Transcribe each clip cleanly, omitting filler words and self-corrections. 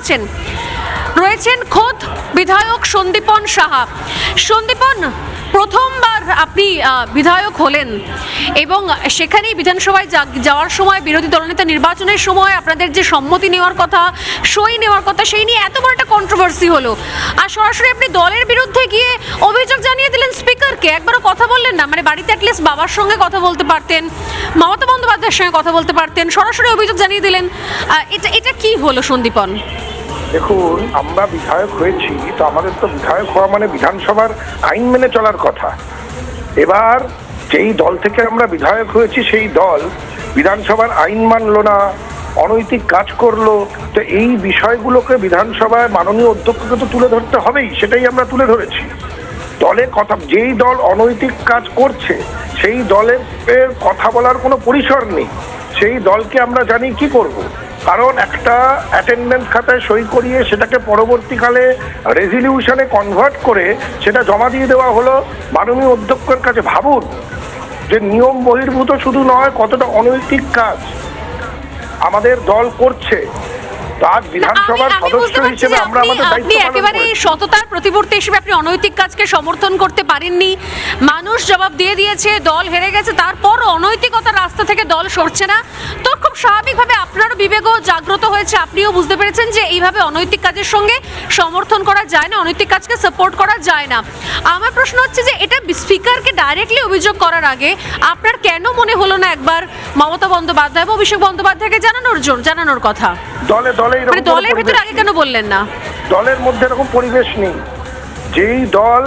করেছেন। রয়েছেন খোদ বিধায়ক সন্দীপন সাহা। সন্দীপন, প্রথমবার আপনি বিধায়ক হলেন এবং সেখানেই বিধানসভায় যাওয়ার সময় বিরোধী দলনেতা নির্বাচনের সময় আপনাদের যে সম্মতি নেওয়ার কথা, সই নেওয়ার কথা, সেই নিয়ে এত বড় একটা কন্ট্রোভার্সি হলো, আর সরাসরি আপনি দলের বিরুদ্ধে গিয়ে অভিযোগ জানিয়ে দিলেন স্পিকারকে। একবারও কথা বললেন না? মানে বাড়িতে অ্যাটলিস্ট বাবার সঙ্গে কথা বলতে পারতেন, মমতা বন্দ্যোপাধ্যায়ের সঙ্গে কথা বলতে পারতেন, সরাসরি অভিযোগ জানিয়ে দিলেন। এটা কি হলো সন্দীপন? দেখুন, আমরা বিধায়ক হয়েছি তো আমাদের তো বিধায়ক হওয়া মানে বিধানসভার আইন মেনে চলার কথা। এবার যেই দল থেকে আমরা বিধায়ক হয়েছি সেই দল বিধানসভার আইন মানলো না, অনৈতিক কাজ করলো, তো এই বিষয়গুলোকে বিধানসভায় মাননীয় অধ্যক্ষকে তো তুলে ধরতে হবেই, সেটাই আমরা তুলে ধরেছি। দলে কথা, যেই দল অনৈতিক কাজ করছে সেই দলের কথা বলার কোনো পরিসর নেই। সেই দলকে আমরা জানি কি করব, কারণ একটা অ্যাটেন্ডেন্স খাতায় সই করিয়ে সেটাকে পরবর্তীকালে রেজলিউশনে কনভার্ট করে সেটা জমা দিয়ে দেওয়া হলো মাননীয় অধ্যক্ষের কাছে। ভাবুন যে নিয়ম বহির্ভূত শুধু নয়, কতটা অনৈতিক কাজ আমাদের দল করছে। আজ বিধানসভার সদস্য হিসেবে আমরা আমাদের দায়িত্ব পালন করি। একেবারে সততার প্রতিমূর্তি হিসেবে আপনি অনৈতিক কাজকে সমর্থন করতে পারেননি। মানুষ জবাব দিয়ে দিয়েছে, দল হেরে গেছে, তারপর অনৈতিকতার রাস্তা থেকে দল সরছে না। তো খুব স্বাভাবিকভাবে আপনারও বিবেকও জাগ্রত হয়েছে, আপনিও বুঝতে পেরেছেন যে এইভাবে অনৈতিক কাজের সঙ্গে সমর্থন করা যায় না, অনৈতিক কাজকে সাপোর্ট করা যায় না। আমার প্রশ্ন হচ্ছে যে এটা স্পিকারকে ডাইরেক্টলি অভিযোগ করার আগে আপনার কেন মনে হলো না একবার মমতা বন্দ্যোপাধ্যায় বা অভিষেক বন্দ্যোপাধ্যায়কে জানানোর কথা? দলের ভিতরে আগে কেন বললেন না? দলের মধ্যে এরকম পরিবেশ নেই। যেই দল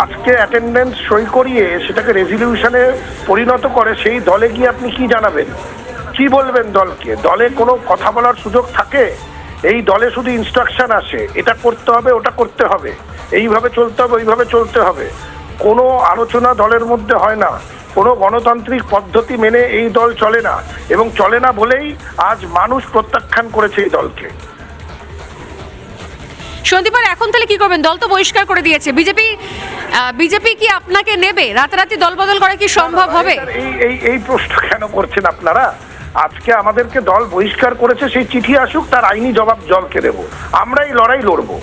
আজকে অ্যাটেন্ডেন্স সই করিয়ে সেটাকে রেজলিউশনে পরিণত করে, সেই দলে গিয়ে আপনি কি জানাবেন, কি বলবেন দলকে? দলে কোনো কথা বলার সুযোগ থাকে? এই দলে শুধু ইনস্ট্রাকশন আসে, এটা করতে হবে, ওটা করতে হবে, এইভাবে চলতে হবে, ওইভাবে চলতে হবে। কোনো আলোচনা দলের মধ্যে হয় না, কোনো গণতান্ত্রিক পদ্ধতি মেনে এই দল চলে না, এবং চলে না বলেই আজ মানুষ প্রত্যাখ্যান করেছে এই দলকে। সন্দীপন, এখন তাহলে কি করবেন? দল তো বহিষ্কার করে দিয়েছে। বিজেপি কি আপনাকে নেবে? রাতারাতি দল বদল করা কি সম্ভব হবে? এই প্রশ্ন কেন করছেন আপনারা? আজকে আমাদেরকে দল বহিষ্কার করেছে, সেই চিঠি আসুক, তার আইনি জবাব দলকে দেব। আমরা এই লড়াই লড়বো।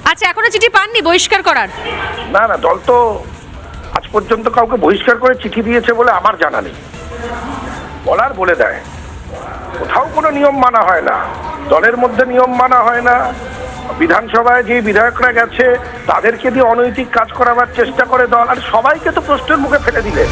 আচ্ছা, এখনো চিঠি পাননি বহিষ্কার করার? না, দল তো আজ পর্যন্ত কাউকে বহিষ্কার করে চিঠি দিয়েছে বলে আমার জানা নেই। বলার বলে দেয়, কোথাও কোনো নিয়ম মানা হয় না, দলের মধ্যে নিয়ম মানা হয় না। বিধানসভায় যে বিধায়করা গেছে তাদেরকে দিয়ে অনৈতিক কাজ করাবার চেষ্টা করে দল, আর সবাইকে তো প্রশ্নের মুখে ফেলে দিলেন।